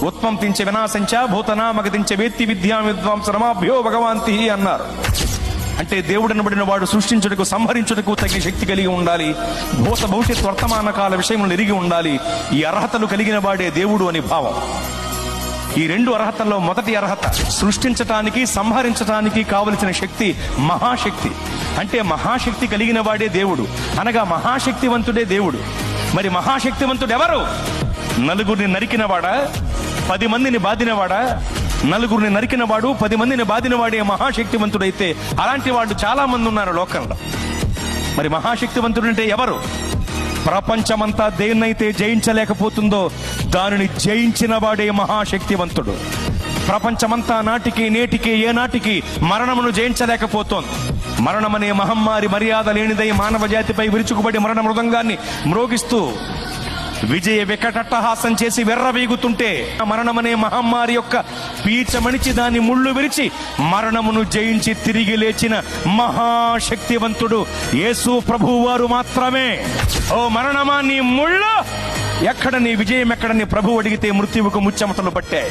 ఉత్పంతించే వినాశంచ భూతనామగతించే వేత్తి విద్యా విద్వాంసరమాభ్యో భగవాంతి అన్నారు. అంటే దేవుడనబడిన వాడు సృష్టించుటకు సంహరించుటకు తగిన శక్తి కలిగి ఉండాలి. భూత భవిష్యత్ వర్తమాన కాల విషయములను ఎరిగి ఉండాలి. ఈ అర్హతలు కలిగిన వాడే దేవుడు అని భావం. ఈ రెండు అర్హతల్లో మొదటి అర్హత సృష్టించటానికి సంహరించటానికి కావలసిన శక్తి మహాశక్తి. అంటే మహాశక్తి కలిగిన వాడే దేవుడు, అనగా మహాశక్తివంతుడే దేవుడు. మరి మహాశక్తివంతుడు ఎవరు? నలుగురిని నరికినవాడా? 10 మందిని బాధినవాడా? నలుగురిని నరికినవాడు 10 మందిని బాధినవాడే మహాశక్తివంతుడైతే అలాంటి వాళ్ళు చాలా మంది ఉన్నారు లోకంలో. మరి మహాశక్తివంతుడు అంటే ఎవరు? ప్రపంచమంతా దేన్నైతే జయించలేకపోతుందో దానిని జయించిన వాడే మహాశక్తివంతుడు. ప్రపంచమంతా నాటికి నేటికి ఏనాటికి మరణమును జయించలేకపోతోంది. మరణమనే మహమ్మారి మర్యాద లేనిదై మానవ జాతిపై విరుచుకుబడి మరణ మృదంగాన్ని మ్రోగిస్తూ విజయ వికటట్టహాసం చేసి వెర్రవీగుతుంటే మరణమనే మహమ్మారి యొక్క పీచమణిచి దాన్ని ముళ్ళు విరిచి మరణమును జయించి తిరిగి లేచిన మహాశక్తివంతుడు యేసు ప్రభువు వారు మాత్రమే. ఓ మరణమా నీ ముళ్ళు ఎక్కడ, నీ విజయం ఎక్కడ? నీ ప్రభువు అడిగితే మృత్యువుకు ముచ్చెమటలు పట్టాయి.